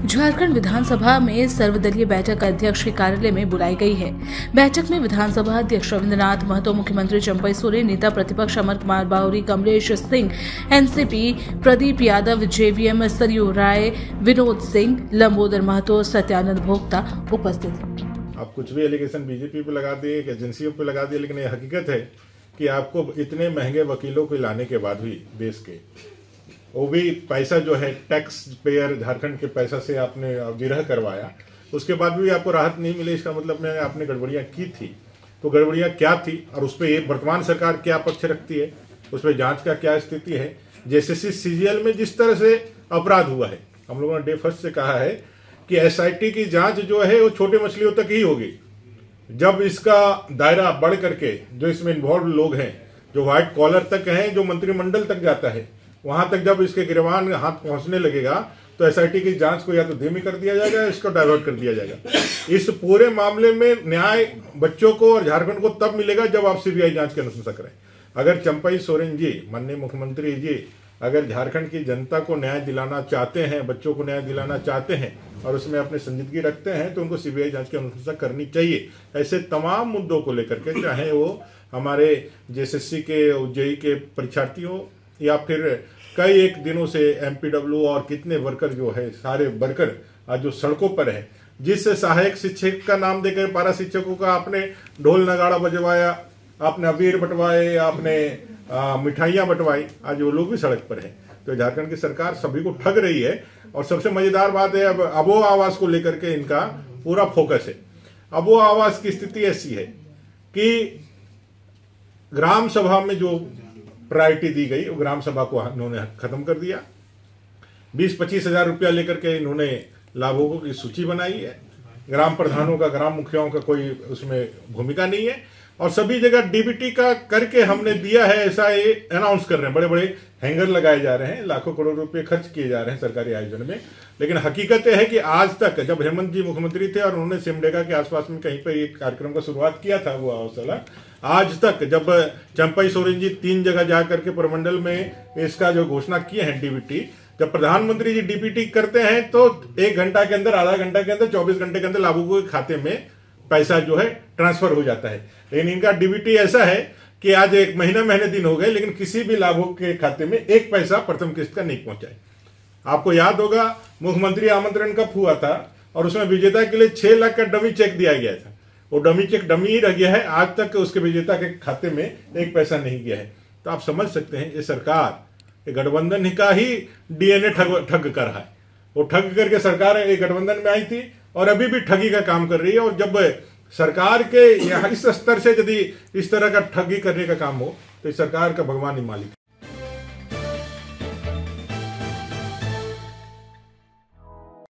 झारखंड विधानसभा में सर्वदलीय बैठक अध्यक्ष के कार्यालय में बुलाई गई है। बैठक में विधानसभा अध्यक्ष रविंद्रनाथ महतो, मुख्यमंत्री चंपई सोरेन, नेता प्रतिपक्ष अमर कुमार बावरी, कमलेश सिंह एनसीपी, प्रदीप यादव जेवीएम, सरयू राय, विनोद सिंह, लंबोदर महतो, सत्यानंद भोक्ता उपस्थित थे। आप कुछ भी एलिगेशन बीजेपी पे लगा दिए, एजेंसियों पे लगा दिए, लेकिन ये हकीकत है कि आपको इतने महंगे वकीलों को लाने के बाद भी देश के वो भी पैसा जो है टैक्स पेयर झारखंड के पैसा से आपने विरह करवाया, उसके बाद भी आपको राहत नहीं मिली। इसका मतलब में आपने गड़बड़ियां की थी, तो गड़बड़ियां क्या थी और उस पर वर्तमान सरकार क्या पक्ष रखती है, उस पर जांच का क्या स्थिति है। जेसीसी सीजीएल में जिस तरह से अपराध हुआ है, हम लोगों ने डे फर्स्ट से कहा है कि एसआईटी की जांच जो है वो छोटे मछलियों तक ही होगी। जब इसका दायरा बढ़ करके जो इसमें इन्वॉल्व लोग हैं, जो व्हाइट कॉलर तक हैं, जो मंत्रिमंडल तक जाता है, वहां तक जब इसके गिरवान हाथ पहुंचने लगेगा तो एसआईटी की जांच को या तो धीमी कर दिया जाएगा, इसको डाइवर्ट कर दिया जाएगा। इस पूरे मामले में न्याय बच्चों को और झारखंड को तब मिलेगा जब आप सीबीआई जांच की अनुशंसा करें। अगर चंपई सोरेन जी, माननीय मुख्यमंत्री जी, अगर झारखंड की जनता को न्याय दिलाना चाहते हैं, बच्चों को न्याय दिलाना चाहते हैं और उसमें अपनी संजीदगी रखते हैं, तो उनको सीबीआई जांच की अनुशंसा करनी चाहिए। ऐसे तमाम मुद्दों को लेकर के, चाहे वो हमारे जेएसएससी के, जेईई के परीक्षार्थियों या फिर कई एक दिनों से एमपीडब्ल्यू और कितने वर्कर जो है, सारे वर्कर आज जो सड़कों पर है, जिस सहायक शिक्षक का नाम देकर पारा शिक्षकों का आपने ढोल नगाड़ा बजवाया, आपने अबीर बंटवाए, आपने मिठाइयां बंटवाई, आज वो लोग भी सड़क पर हैं। तो झारखंड की सरकार सभी को ठग रही है। और सबसे मजेदार बात है, अब अबो आवास को लेकर के इनका पूरा फोकस है। अबो आवास की स्थिति ऐसी है कि ग्राम सभा में जो प्रायोरिटी दी गई, वो ग्राम सभा को इन्होंने खत्म कर दिया। 20-25 हजार रुपया लेकर के इन्होंने लाभुकों की सूची बनाई है। ग्राम प्रधानों का, ग्राम मुखियाओं का कोई उसमें भूमिका नहीं है और सभी जगह डीबीटी का करके हमने दिया है, ऐसा ये अनाउंस कर रहे हैं। बड़े बड़े हैंगर लगाए जा रहे हैं, लाखों करोड़ रुपए खर्च किए जा रहे हैं सरकारी आयोजन में। लेकिन हकीकत है कि आज तक, जब हेमंत जी मुख्यमंत्री थे और उन्होंने सिमडेगा के आसपास में कहीं पर एक कार्यक्रम का शुरुआत किया था, वो अवसर, आज तक जब चंपई सोरेन जी 3 जगह जाकर के प्रमंडल में इसका जो घोषणा किए हैं डीबीटी, जब प्रधानमंत्री जी डीबीटी करते हैं तो 1 घंटा के अंदर, आधा घंटा के अंदर, 24 घंटे के अंदर लाभुकों के खाते में पैसा जो है ट्रांसफर हो जाता है। लेकिन इनका डीबीटी ऐसा है कि आज 1 महीने दिन हो गए, लेकिन किसी भी लाभुक के खाते में 1 पैसा प्रथम किस्त का नहीं पहुंचा है। आपको याद होगा मुख्यमंत्री आमंत्रण कब हुआ था और उसमें विजेता के लिए 6 लाख का डमी चेक दिया गया था। वो डमी चेक डमी ही रह गया है, आज तक उसके विजेता के खाते में 1 पैसा नहीं गया है। तो आप समझ सकते हैं ये सरकार, ये गठबंधन का ही डीएनए ठग कर रहा है। वो ठग करके सरकार ये गठबंधन में आई थी और अभी भी ठगी का काम कर रही है। और जब सरकार के इस स्तर से यदि इस तरह का ठगी करने का काम हो, तो इस सरकार का भगवान ही मालिक है।